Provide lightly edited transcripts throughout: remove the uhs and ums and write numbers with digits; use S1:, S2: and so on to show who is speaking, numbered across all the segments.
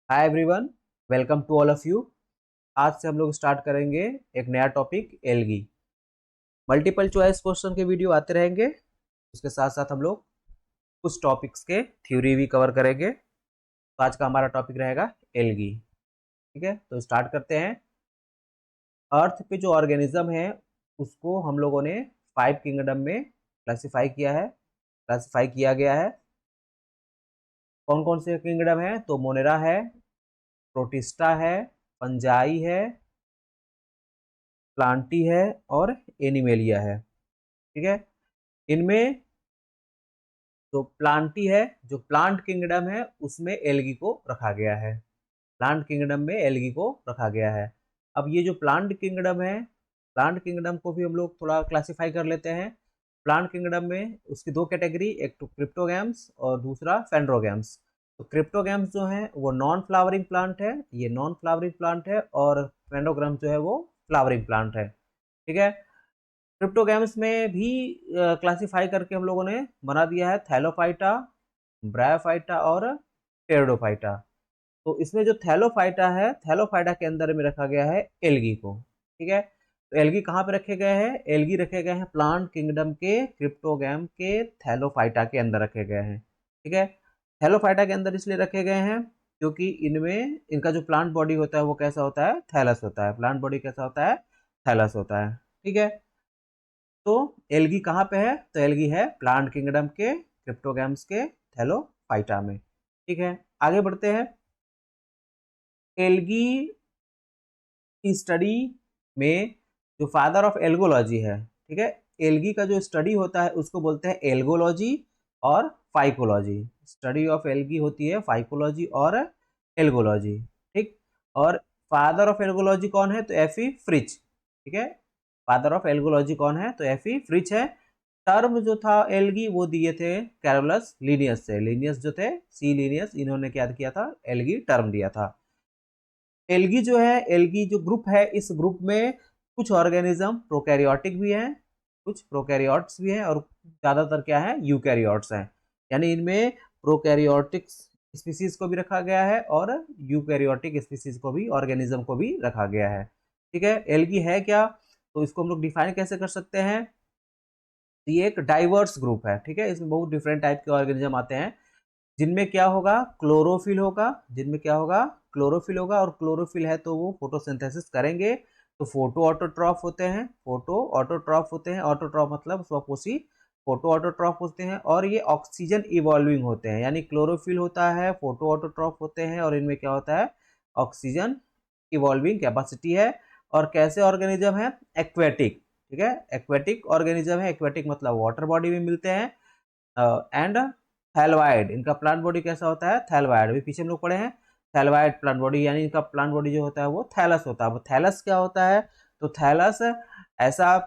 S1: Hi everyone, welcome to all of you. आज से हम लोग स्टार्ट करेंगे एक नया topic algae. Multiple choice question के वीडियो आते रहेंगे। उसके साथ साथ हम लोग कुछ टॉपिक्स के थ्योरी भी कवर करेंगे। तो आज का हमारा टॉपिक रहेगा एल्गी। ठीक है, तो स्टार्ट करते हैं। अर्थ पे जो ऑर्गेनिज्म है उसको हम लोगों ने 5 किंगडम में क्लासिफाई किया गया है। कौन कौन से किंगडम है? तो मोनेरा है, प्रोटिस्टा है, फंजाई है, प्लांटी है और एनिमेलिया है। ठीक है, इनमें जो प्लांटी है, जो प्लांट किंगडम है, उसमें एल्गी को रखा गया है। प्लांट किंगडम में एल्गी को रखा गया है। अब ये जो प्लांट किंगडम है, प्लांट किंगडम को भी हम लोग थोड़ा क्लासिफाई कर लेते हैं। प्लांट किंगडम में उसकी दो कैटेगरी, एक तो क्रिप्टोगैम्स और दूसरा फेंड्रोगैम्स। तो क्रिप्टोगैम्स जो है वो नॉन फ्लावरिंग प्लांट है, ये नॉन फ्लावरिंग प्लांट है, और फेंड्रोगैम्स जो है वो फ्लावरिंग प्लांट है। ठीक है, क्रिप्टोगैम्स में भी क्लासिफाई करके हम लोगों ने बना दिया है थैलोफाइटा, ब्रायोफाइटा और टेरिडोफाइटा। तो इसमें जो थैलोफाइटा है, थैलोफाइटा के अंदर में रखा गया है एल्गी को। ठीक है, तो एल्गी कहाँ पे रखे गए हैं? एल्गी रखे गए हैं प्लांट किंगडम के क्रिप्टोगैम के थैलोफाइटा के अंदर रखे गए हैं। ठीक है, थैलोफाइटा के अंदर इसलिए रखे गए हैं क्योंकि इनमें इनका जो प्लांट बॉडी होता है वो कैसा होता है? थैलस होता है। प्लांट बॉडी कैसा होता है? थैलस होता है। ठीक है, तो एल्गी कहाँ पे है? तो एल्गी है प्लांट किंगडम के क्रिप्टोगैम्स के थैलोफाइटा में। ठीक है, आगे बढ़ते हैं। एल्गी की स्टडी में जो फादर ऑफ एल्गोलॉजी है, ठीक है, एल्गी का जो स्टडी होता है उसको बोलते हैं एल्गोलॉजी और फाइकोलॉजी। स्टडी ऑफ एल्गी होती है फाइकोलॉजी और एल्गोलॉजी। ठीक, और फादर ऑफ एल्गोलॉजी कौन है? तो एफी फ्रिच। ठीक है, फादर ऑफ एल्गोलॉजी कौन है? तो एफी फ्रिच है। टर्म जो था एल्गी वो दिए थे कैरोलस लीनियस से। लीनियस जो थे, सी लीनियस, इन्होंने क्या किया था? एल्गी टर्म दिया था। एल्गी जो है, एल्गी जो ग्रुप है, इस ग्रुप में कुछ ऑर्गेनिज्म प्रोकैरियोटिक भी हैं, कुछ प्रोकैरियोट्स भी हैं, और ज़्यादातर क्या है? यूकैरियोट्स हैं। यानी इनमें प्रोकैरियोटिक स्पीसीज को भी रखा गया है और यूकैरियोटिक स्पीसीज को भी, ऑर्गेनिज्म को भी रखा गया है। ठीक है, एल्गी है क्या? तो इसको हम लोग डिफाइन कैसे कर सकते हैं? ये एक डाइवर्स ग्रुप है। ठीक है, इसमें बहुत डिफरेंट टाइप के ऑर्गेनिज्म आते हैं, जिनमें क्या होगा? क्लोरोफिल होगा। जिनमें क्या होगा? क्लोरोफिल होगा, और क्लोरोफिल है तो वो फोटोसिंथेसिस करेंगे। तो फोटो ऑटोट्रॉफ होते हैं, फोटो ऑटोट्रॉफ होते हैं। ऑटोट्रॉफ मतलब स्वपोषी, फोटो ऑटोट्रॉफ होते हैं, और ये ऑक्सीजन इवॉल्विंग होते हैं। यानी क्लोरोफिल होता है, फोटो ऑटोट्रॉफ होते हैं, और इनमें क्या होता है? ऑक्सीजन इवॉल्विंग कैपेसिटी है। और कैसे ऑर्गेनिज्म है? एक्वेटिक। ठीक है, एक्वेटिक ऑर्गेनिज्म है। एक्वेटिक मतलब वाटर बॉडी में मिलते हैं। एंड थैलवाइड, इनका प्लांट बॉडी कैसा होता है? थैलवाइड। अभी पीछे हम लोग पढ़े हैं थैलवाइड प्लांट बॉडी, यानी इनका प्लांट बॉडी जो होता है वो थैलस होता है। वो थैलस क्या होता है? तो थैलस ऐसा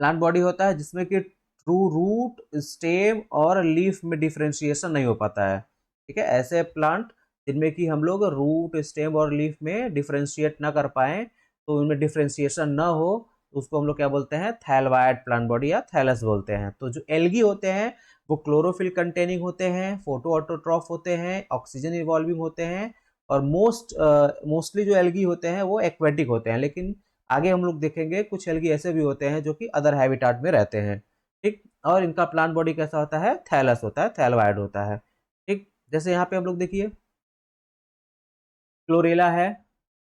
S1: प्लांट बॉडी होता है जिसमें कि ट्रू रूट, स्टेम और लीफ में डिफ्रेंशिएशन नहीं हो पाता है। ठीक है, ऐसे प्लांट जिनमें कि हम लोग रूट, स्टेम और लीफ में डिफ्रेंशिएट ना कर पाए, तो उनमें डिफ्रेंशिएशन ना हो, तो उसको हम लोग क्या बोलते हैं? थैलवाइड प्लांट बॉडी या थैलस बोलते हैं। तो जो एल्गी होते हैं वो क्लोरोफिल कंटेनिंग होते हैं, फोटो ऑटोट्रॉफ होते हैं, ऑक्सीजन इवॉल्विंग होते हैं, और मोस्टली जो एल्गी होते हैं वो एक्वेटिक होते हैं। लेकिन आगे हम लोग देखेंगे कुछ एल्गी ऐसे भी होते हैं जो कि अदर हैबिटाट में रहते हैं। ठीक, और इनका प्लांट बॉडी कैसा होता है? थैलस होता है, थैलवाइड होता है। ठीक, जैसे यहाँ पे हम लोग देखिए क्लोरेला है,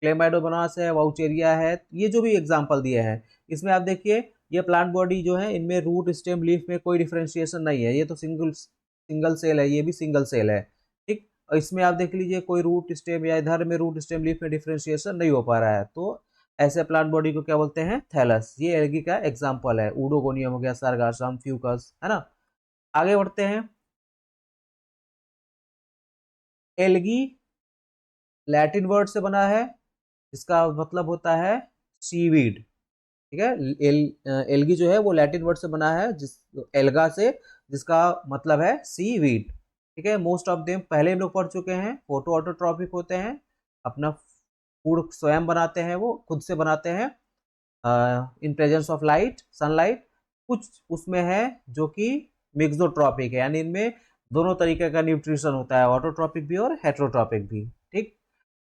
S1: क्लेमाइडोमोनास है, वाउचेरिया है, ये जो भी एग्जांपल दिए हैं, इसमें आप देखिए ये प्लांट बॉडी जो है, इनमें रूट, स्टेम, लीफ में कोई डिफरेंशिएशन नहीं है। ये तो सिंगल सिंगल सेल है, ये भी सिंगल सेल है। ठीक, और इसमें आप देख लीजिए कोई रूट स्टेम, या इधर में रूट स्टेम लीफ में डिफरेंशिएशन नहीं हो पा रहा है। तो ऐसे प्लांट बॉडी को क्या बोलते हैं? थैलस। ये एल्गी का एग्जाम्पल है। ऊडोगोनियम हो गया, सारगासम, फ्यूकस, है ना। आगे बढ़ते हैं। एल्गी लैटिन वर्ड से बना है, जिसका मतलब होता है सीवीड। ठीक है, एल्गी जो है वो लैटिन वर्ड से बना है, जिस एल्गा से, जिसका मतलब है सी वीड। ठीक है, मोस्ट ऑफ देम पहले हम लोग पढ़ चुके हैं, फोटो ऑटोट्रॉपिक होते हैं, अपना फूड स्वयं बनाते हैं, वो खुद से बनाते हैं in presence of light, sunlight. कुछ उसमें है जो कि मिक्सोट्रॉपिक है, यानी इनमें दोनों तरीके का न्यूट्रिशन होता है, ऑटोट्रॉपिक भी और हेटेरोट्रॉपिक भी। ठीक,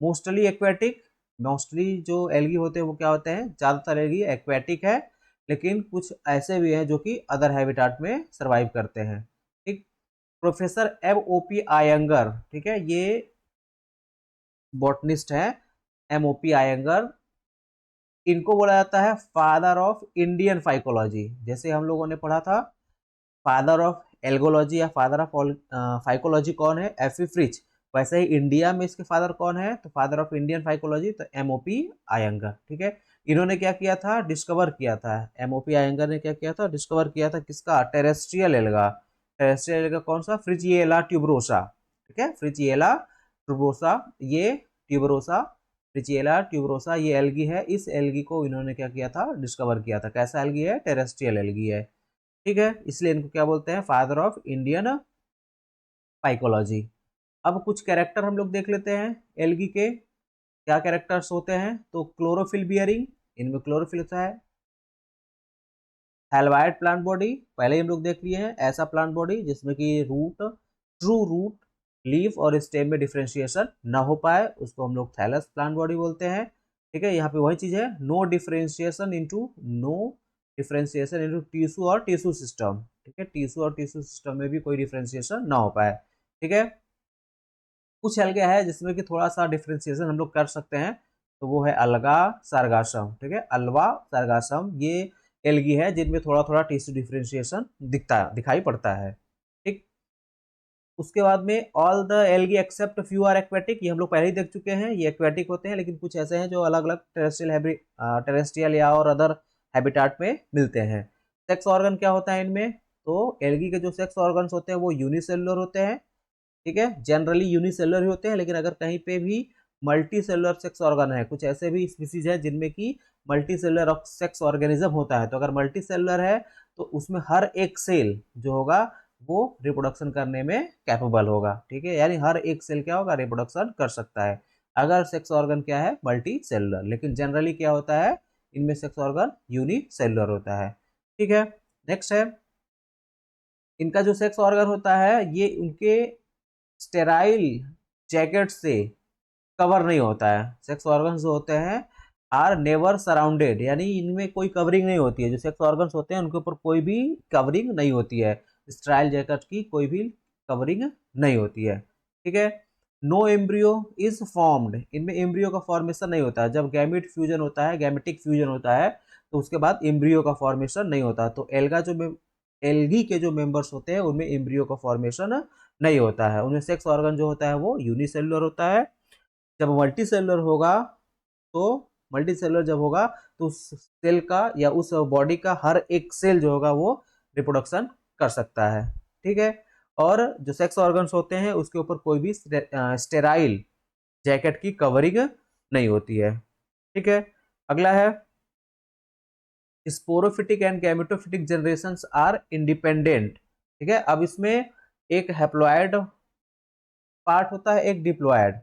S1: मोस्टली एक्वेटिक, मोस्टली जो एल्गी होते हैं वो क्या होते हैं, ज़्यादातर एल्गी एक्वेटिक है, लेकिन कुछ ऐसे भी हैं जो कि अदर हैबिटाट में सर्वाइव करते हैं। ठीक, प्रोफेसर M.O.P. आयंगर, ठीक है, ये बॉटनिस्ट है, M.O.P. आयंगर, इनको बोला जाता है फादर ऑफ इंडियन फाइकोलॉजी। जैसे हम लोगों ने पढ़ा था फादर ऑफ एल्गोलॉजी या फादर ऑफ फाइकोलॉजी कौन है, F.E. फ्रिच, वैसे ही इंडिया में इसके फादर कौन है, तो फादर ऑफ इंडियन फाइकोलॉजी तो M.O.P. आयंगर। ठीक है, इन्होंने क्या किया था, डिस्कवर किया था, M.O.P. आयंगर ने क्या किया था, डिस्कवर किया था किसका, टेरेस्ट्रियल एल्गा। टेरेस्ट्रियल एल्गा कौन सा, फ्रिजिएला ट्यूबरोसा। ठीक है, फ्रिजिएला ट्यूबरोसा, ये ट्यूबरोसा, फ्रिजिएला ट्यूबरोसा ये एल्गी है। इस एल्गी को इन्होंने क्या किया था, डिस्कवर किया था। कैसा एल्गी है, टेरेस्ट्रियल एल्गी है। ठीक है, इसलिए इनको क्या बोलते हैं, फादर ऑफ इंडियन फाइकोलॉजी। अब कुछ कैरेक्टर हम लोग देख लेते हैं एल्गी के, क्या कैरेक्टर्स होते हैं। तो क्लोरोफिल बियरिंग, इनमें क्लोरोफिल होता है। हेलवाइड प्लांट बॉडी, पहले ही हम लोग देख लिए हैं, ऐसा प्लांट बॉडी जिसमें कि रूट, ट्रू रूट, लीफ और स्टेम में डिफ्रेंशिएशन ना हो पाए, उसको हम लोग थैलस प्लांट बॉडी बोलते हैं। ठीक है, यहाँ पे वही चीज है, नो डिफ्रेंशिएशन इनटू टिश्यू और टिश्यू सिस्टम। ठीक है, टिश्यू और टिश्यू सिस्टम में भी कोई डिफ्रेंशिएशन ना हो पाए। ठीक है, कुछ एल्गे है जिसमें कि थोड़ा सा डिफ्रेंशिएशन हम लोग कर सकते हैं, तो वो है अलगा सरगासम। ठीक है, अल्वा सरगासम ये एल्गी है जिनमें थोड़ा थोड़ा टिश्यू डिफ्रेंशिएशन दिखाई पड़ता है। ठीक, उसके बाद में all the algae except few are aquatic, ये हम लोग पहले ही देख चुके हैं, ये एक्वेटिक होते हैं, लेकिन कुछ ऐसे हैं जो अलग अलग टेरेस्ट्रियल या और अदर हैबिटाट में मिलते हैं। सेक्स ऑर्गन क्या होता है इनमें, तो एल्गी के जो सेक्स ऑर्गन्स होते हैं वो यूनिसेलुलर होते हैं। ठीक है, जनरली यूनिसेलुलर ही होते हैं, लेकिन अगर कहीं पे भी मल्टी सेलुलर सेक्स ऑर्गन है, कुछ ऐसे भी स्पीसीज है जिनमें कि मल्टी सेलुलर सेक्स ऑर्गेनिज्म होता है, तो अगर मल्टी सेलुलर है तो उसमें हर एक सेल जो होगा वो रिप्रोडक्शन करने में कैपेबल होगा। ठीक है, यानी हर एक सेल क्या होगा, रिप्रोडक्शन कर सकता है अगर सेक्स ऑर्गन क्या है, मल्टी सेलुलर। लेकिन जनरली क्या होता है, इनमें सेक्स ऑर्गन यूनिसेलुलर होता है। ठीक है, नेक्स्ट है, इनका जो सेक्स ऑर्गन होता है ये उनके स्टेराइल जैकेट से कवर नहीं होता है। सेक्स ऑर्गन्स जो होते हैं आर नेवर सराउंडेड, यानी इनमें कोई कवरिंग नहीं होती है। जो सेक्स ऑर्गन्स होते हैं उनके ऊपर कोई भी कवरिंग नहीं होती है, स्टेराइल जैकेट की कोई भी कवरिंग नहीं होती है। ठीक है, नो एम्ब्रियो इज फॉर्म्ड, इनमें एम्ब्रियो का फॉर्मेशन नहीं होता है। जब गैमेट फ्यूजन होता है, गैमेटिक फ्यूजन होता है, तो उसके बाद एम्ब्रियो का फॉर्मेशन नहीं होता। तो एल्गी के जो मेंबर्स होते हैं उनमें एम्ब्रियो का फॉर्मेशन नहीं होता है। उनमें सेक्स ऑर्गन जो होता है वो यूनिसेलुलर होता है। जब मल्टी सेलुलर होगा, तो मल्टी सेलुलर जब होगा तो उस सेल का या उस बॉडी का हर एक सेल जो होगा वो रिप्रोडक्शन कर सकता है। ठीक है, और जो सेक्स ऑर्गन्स होते हैं उसके ऊपर कोई भी स्टेराइल जैकेट की कवरिंग नहीं होती है। ठीक है, अगला है sporophytic and gametophytic generations are independent. ठीक है, अब इसमें एक हैप्लॉयड पार्ट होता है, एक डिप्लॉयड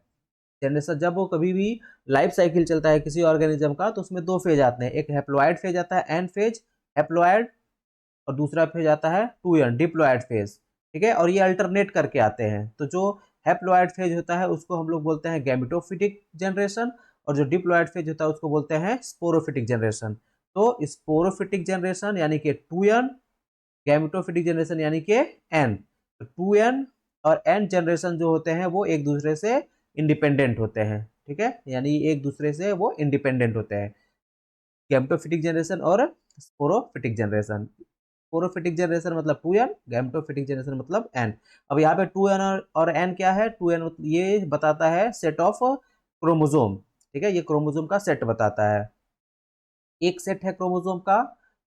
S1: जनरेशन। जब वो कभी भी लाइफ साइकिल चलता है किसी ऑर्गेनिज्म का, तो उसमें दो फेज आते हैं, एक हैप्लॉयड फेज आता है, एन फेज हैप्लॉयड, और दूसरा फेज आता है 2n डिप्लॉयड फेज। ठीक है, और ये अल्टरनेट करके आते हैं। तो जो हैप्लॉयड फेज होता है उसको हम लोग बोलते हैं गैमेटोफिटिक जनरेशन, और जो डिप्लॉयड फेज होता है उसको बोलते हैं स्पोरोफिटिक जनरेशन। तो स्पोरोफिटिक जनरेशन यानी कि 2n, गैमेटोफिटिक जनरेशन यानी कि n। तो 2n और n जनरेशन जो होते हैं वो एक दूसरे से इंडिपेंडेंट होते हैं। ठीक है, यानी एक दूसरे से वो इंडिपेंडेंट होते हैं, गैमेटोफिटिक जनरेशन और स्पोरोफिटिक जनरेशन। स्पोरोफिटिक जनरेशन मतलब 2n, गैमेटोफिटिक जनरेशन मतलब n। अब यहाँ पे 2n और n क्या है, 2n ये बताता है सेट ऑफ क्रोमोजोम। ठीक है, ये क्रोमोजोम का सेट बताता है। एक सेट है क्रोमोजोम का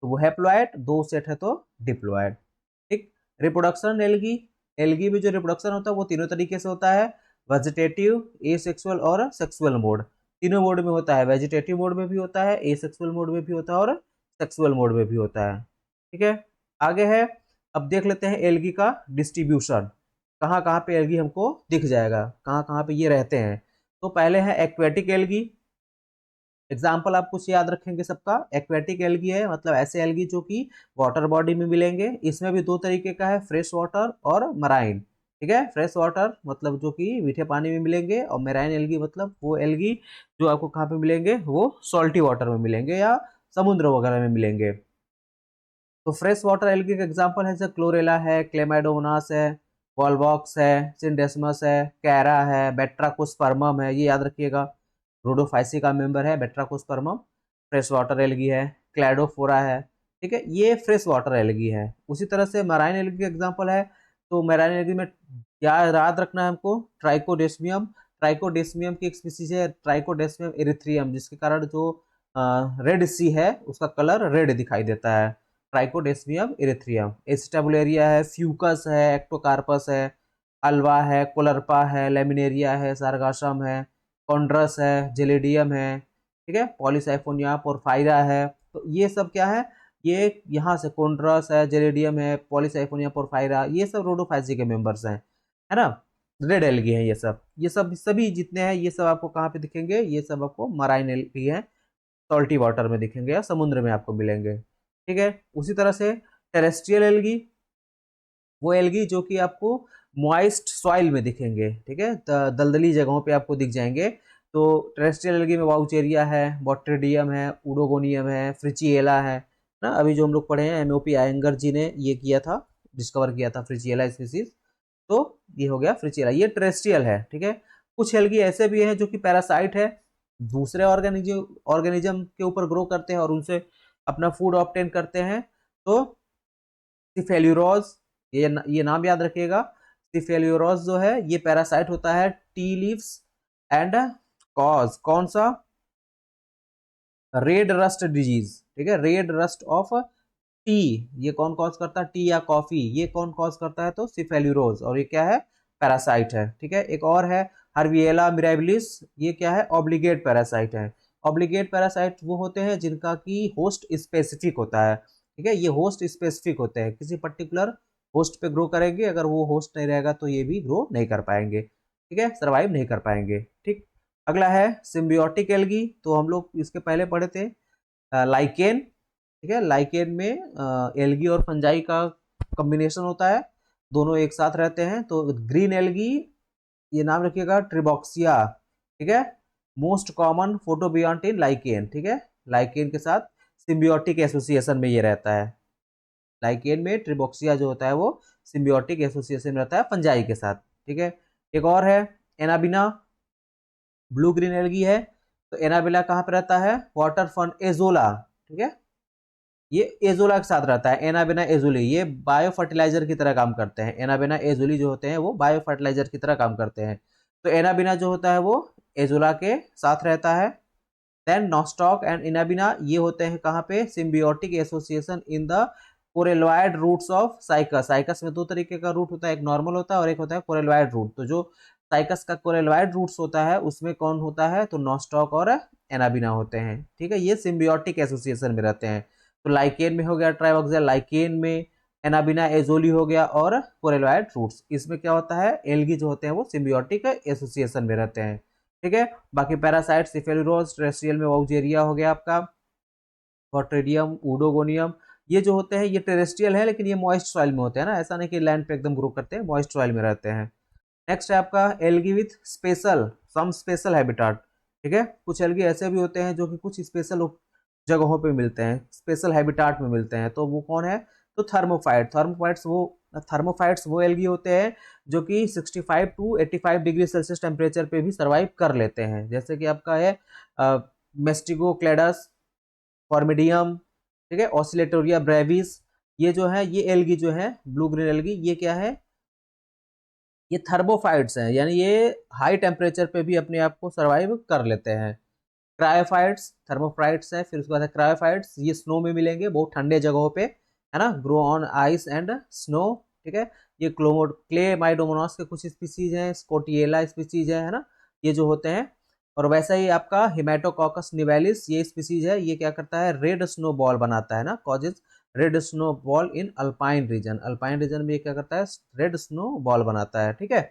S1: तो वो हैप्लॉयड, दो सेट है तो डिप्लॉयड। ठीक, रिप्रोडक्शन एल्गी, एल्गी में जो रिप्रोडक्शन होता है वो तीनों तरीके से होता है, वेजिटेटिव, एसेक्सुअल और सेक्सुअल मोड। तीनों मोड में होता है, वेजिटेटिव मोड में भी होता है, एसेक्सुअल मोड में भी होता है और सेक्सुअल मोड में भी होता है। ठीक है, आगे है, अब देख लेते हैं एल्गी का डिस्ट्रीब्यूशन, कहाँ कहाँ पे एल्गी हमको दिख जाएगा, कहाँ कहाँ पे ये रहते हैं। तो पहले है एक्वेटिक एल्गी। एग्जाम्पल आप कुछ याद रखेंगे सबका, एक्वेटिक एल्गी है मतलब ऐसे एल्गी जो कि वाटर बॉडी में मिलेंगे। इसमें भी दो तरीके का है, फ्रेश वाटर और मराइन। ठीक है। फ्रेश वाटर मतलब जो कि मीठे पानी में मिलेंगे, और मेराइन एल्गी मतलब वो एल्गी जो आपको कहाँ पे मिलेंगे, वो सॉल्टी वाटर में मिलेंगे या समुद्र वगैरह में मिलेंगे। तो फ्रेश वाटर एल्गी का एग्जांपल है जैसे क्लोरेला है, क्लेमाइडोमोनास है, वॉलवॉक्स है, सिंडेस्मस है, कैरा है, बेट्राकोस्पर्मम है, ये याद रखिएगा। रोडोफाइसी का मेंबर है बेट्राकोस्पर्मम, फ्रेश वाटर एल्गी है। क्लैडोफोरा है, ठीक है, ये फ्रेश वाटर एल्गी है। उसी तरह से मराइन एल्गी का एग्जांपल है, तो मराइन एल्गी में क्या याद रखना है हमको, ट्राइकोडेस्मियम। ट्राइकोडेस्मियम की एक स्पीसीज है ट्राइकोडेस्मियम एरिथ्रियम, जिसके कारण जो रेड सी है उसका कलर रेड दिखाई देता है, ट्राइकोडेस्मियम इरिथ्रियम। एस्टेबुलेरिया है, फ्यूकस है, एक्टोकार्पस है, अल्वा है, कोलरपा है, लेमिनेरिया है, सारगासम है, कॉन्ड्रस है, जेलिडियम है, ठीक है, पॉलीसाइफोनिया पोरफायरा है। तो ये सब क्या है, ये यहाँ से कॉन्ड्रस है, जेलिडियम है, पॉलीसाइफोनिया पोरफायरा, ये सब रोडोफाइसी के मेंबर्स हैं, है ना। रेड एल्गी हैं ये सब सभी जितने हैं ये सब आपको कहाँ पे दिखेंगे, ये सब आपको मराइन एल्गी हैं, सॉल्टी वाटर में दिखेंगे या समुद्र में आपको मिलेंगे, ठीक है। उसी तरह से टेरेस्ट्रियल एल्गी, वो एल्गी जो कि आपको मॉइस्ट सॉइल में दिखेंगे, ठीक है, दलदली जगहों पे आपको दिख जाएंगे। तो टेरेस्ट्रियल एल्गी में वाउचेरिया है, बॉट्रिडियम है, उडोगोनियम है, फ्रिचिएला है ना। अभी जो हम लोग पढ़े हैं एमओपी आयंगर जी ने ये किया था, डिस्कवर किया था फ्रिचिएला स्पीसीज। तो ये हो गया फ्रिचिएला, ये टेरेस्ट्रियल है, ठीक है। कुछ एल्गी ऐसे भी है जो कि पैरासाइट है, दूसरे ऑर्गेनिज्म के ऊपर ग्रो करते हैं और उनसे अपना फूड ऑब्टेन करते हैं। तो सिफेल्यूरोज, ये नाम याद रखिएगा। सिफेल्यूरोज जो है ये पैरासाइट होता है टी लीव्स एंड कॉज कौन सा, रेड रस्ट डिजीज, ठीक है, रेड रस्ट ऑफ टी। ये कौन कॉज करता है, टी या कॉफी, ये कौन कॉज करता है, तो सिफेल्यूरोज, और ये क्या है, पैरासाइट है, ठीक है। एक और है हर्विएला मिराबिलिस, ये क्या है, ऑब्लिगेट पैरासाइट है। ऑब्लिगेट पैरासाइट वो होते हैं जिनका की होस्ट स्पेसिफिक होता है, ठीक है, ये होस्ट स्पेसिफिक होते हैं, किसी पर्टिकुलर होस्ट पे ग्रो करेंगे, अगर वो होस्ट नहीं रहेगा तो ये भी ग्रो नहीं कर पाएंगे, ठीक है, सर्वाइव नहीं कर पाएंगे, ठीक। अगला है सिम्बियोटिक एल्गी, तो हम लोग इसके पहले पढ़े थे लाइकेन, ठीक है। लाइकेन में एल्गी और फंजाई का कॉम्बिनेशन होता है, दोनों एक साथ रहते हैं। तो ग्रीन एल्गी, ये नाम रखिएगा ट्रिबॉक्सिया, ठीक है, मोस्ट कॉमन फोटोबियंट इन लाइकेन, ठीक है, लाइकेन के साथ सिम्बियोटिक एसोसिएशन में ये रहता है। लाइकेन में ट्रिबॉक्सिया जो होता है वो सिम्बियोटिक एसोसिएशन में रहता है फंजाई के साथ, ठीक है। एक और है एनाबिना, ब्लू ग्रीन एल्गी है। तो एनाबिला कहाँ पे रहता है, वाटर फन एजोला, ठीक है, ये एजोला के साथ रहता है। एनाबेना एजोली ये बायो फर्टिलाइजर की तरह काम करते हैं, एनाबेना एजोली जो होते हैं वो बायो फर्टिलाइजर की तरह काम करते हैं। तो एनाबिना जो होता है वो एजोला के साथ रहता है। देन नॉस्टॉक एंड इनाबिना ये होते हैं कहाँ पे, symbiotic association in the coralloid roots of Cycas. Cycas में दो तरीके का रूट होता है, एक नॉर्मल होता है और एक होता है कोरेलवाइड रूट। तो जो साइकस का कोरेलवाइड रूट्स होता है उसमें कौन होता है, तो नॉस्टॉक और एनाबिना होते हैं, ठीक है, ये सिम्बियोटिक एसोसिएशन में रहते हैं। तो लाइकेन में हो गया ट्राइबॉक्सिया, लाइकेन में एनाबिना एजोली हो गया, और कोरेलवाइड रूट्स, इसमें क्या होता है, एल्गी जो होते हैं वो सिम्बियोटिक एसोसिएशन में रहते हैं, ठीक है। बाकी पैरासाइट सिफेलुरोज, टेरेस्ट्रियल में वाउजेरिया हो गया आपका, बॉट्रिडियम, उडोगोनियम, ये जो होते हैं ये टेरेस्ट्रियल है लेकिन ये मॉइस्ट सॉइल में होते हैं ना, ऐसा नहीं कि लैंड पे एकदम ग्रो करते हैं, मॉइस्ट सॉइल में रहते हैं। नेक्स्ट है आपका algae with special some special habitat, ठीक है, कुछ एल्गी ऐसे भी होते हैं जो कि कुछ स्पेशल जगहों पे मिलते हैं, स्पेशल हैबिटाट में मिलते हैं। तो वो कौन है, तो थर्मोफाइट्स वो एल्गी होते हैं जो कि 65 टू 85 डिग्री सेल्सियस टेम्परेचर पे भी सर्वाइव कर लेते हैं, जैसे कि आपका है मेस्टिगोक्लेडस, फॉर्मिडियम, ठीक है, ऑसिलेटोरिया ब्रेविस, ये जो है ये एल्गी जो है ब्लू ग्रीन एल्गी, ये क्या है, ये थर्मोफाइट्स हैं, यानी ये हाई टेम्परेचर पे भी अपने आप को सर्वाइव कर लेते हैं। क्रायोफाइट्स, थर्मोफाइट्स है, फिर उसके बाद है क्रायोफाइट्स, ये स्नो में मिलेंगे बहुत ठंडे जगहों पे, है ना, grow on ice and snow, ठीक है। ये क्लेमाइडोमोनास के कुछ स्पीसीज हैं, स्कोटिएला स्पीसीज है ना, ये जो होते हैं। और वैसा ही आपका हिमेटोकॉकस निवेलिस ये स्पीसीज है, ये क्या करता है, रेड स्नो बॉल बनाता है ना, causes red snow ball in alpine region, alpine region में ये क्या करता है, रेड स्नो बॉल बनाता है, ठीक है,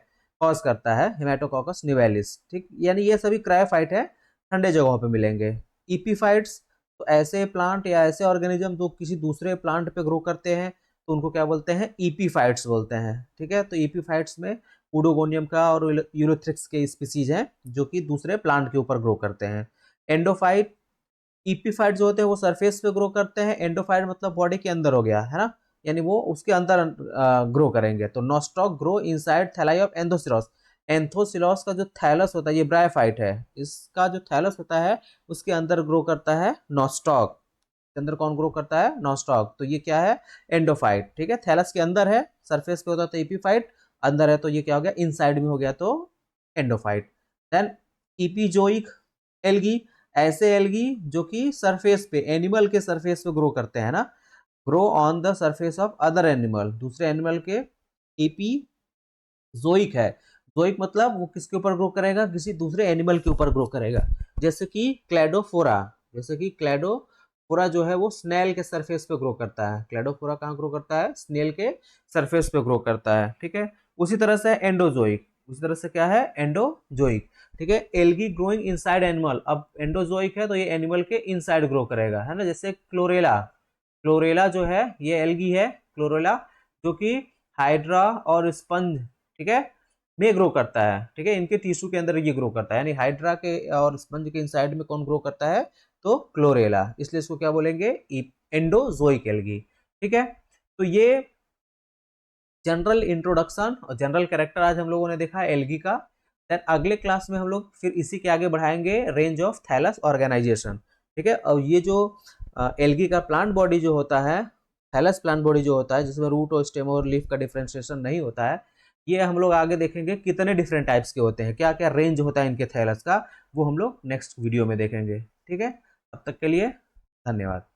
S1: कॉज करता है हिमेटोकॉकस निवेलिस, ठीक, यानी ये सभी क्रायोफाइट है, ठंडे जगहों पे मिलेंगे। ईपीफाइट्स, तो ऐसे प्लांट या ऐसे ऑर्गेनिज्म जो किसी दूसरे प्लांट पे ग्रो करते हैं, तो उनको क्या बोलते हैं, ईपीफाइट्स बोलते हैं। ठीक है, तो ईपीफाइट्स में पुडोगोनियम का और यूरोथ्रिक्स के स्पीसीज हैं जो कि दूसरे प्लांट के ऊपर ग्रो करते हैं। एंडोफाइट, ईपीफाइट जो होते हैं वो सरफेस पे ग्रो करते हैं, एंडोफाइट मतलब बॉडी के अंदर हो गया है ना, यानी वो उसके अंदर ग्रो करेंगे। तो नॉस्टॉक ग्रो इनसाइड थैलाई ऑफ एंथोसिलॉस। एंथोसिलॉस का जो थैलस होता है, ये ब्रायोफाइट है, इसका जो थैलस होता है उसके अंदर ग्रो करता है नॉस्टॉक। के अंदर कौन ग्रो करता है, नॉस्टॉक। तो ये क्या है, एंडोफाइट। ठीक है, थैलस के अंदर है, सरफेस पे होता है तो एपीफाइट, अंदर है तो ये क्या हो गया, इनसाइड में हो गया तो एंडोफाइट। देन इपीजोइक एल्गी, ऐसे एल्गी जो कि सरफेस पे, एनिमल के सरफेस पे ग्रो करते हैं ना, grow on the surface of other animal, दूसरे एनिमल के। एपीजोइक है, जोइक मतलब वो किसके ऊपर ग्रो करेगा, किसी दूसरे एनिमल के ऊपर ग्रो करेगा, जैसे कि क्लैडोफोरा। जैसे कि क्लैडोफोरा जो है वो स्नेल के सरफेस पे ग्रो करता है। क्लैडोफोरा कहाँ ग्रो करता है, स्नेल के सरफेस पे ग्रो करता है। ठीक है, उसी तरह से एंडोजोइक, उसी तरह से क्या है, एंडोजोइक। ठीक है, एल्गी ग्रोइंग इनसाइड एनिमल, अब एंडोजोइक है तो ये एनिमल के इनसाइड ग्रो करेगा, है ना। जैसे क्लोरेला, क्लोरेला जो है ये एल्गी है, क्लोरेला, जो कि हाइड्रा और स्पंज, ठीक है, में ग्रो करता है। ठीक है, इनके टिश्यू के अंदर ये ग्रो करता है, यानी हाइड्रा के और स्पंज के इनसाइड में कौन ग्रो करता है, तो क्लोरेला, इसलिए इसको क्या बोलेंगे, एंडोजोइक एल्गी। ठीक है, तो ये जनरल इंट्रोडक्शन और जनरल कैरेक्टर आज हम लोगों ने देखा एल्गी का। देन अगले क्लास में हम लोग फिर इसी के आगे बढ़ाएंगे रेंज ऑफ थैलस ऑर्गेनाइजेशन। ठीक है, और ये जो एल्गी का प्लांट बॉडी जो होता है, थैलस प्लांट बॉडी जो होता है जिसमें रूट और स्टेम और लीफ का डिफ्रेंशिएशन नहीं होता है, ये हम लोग आगे देखेंगे कितने डिफरेंट टाइप्स के होते हैं, क्या क्या रेंज होता है इनके थैलस का, वो हम लोग नेक्स्ट वीडियो में देखेंगे। ठीक है, तब तक के लिए धन्यवाद।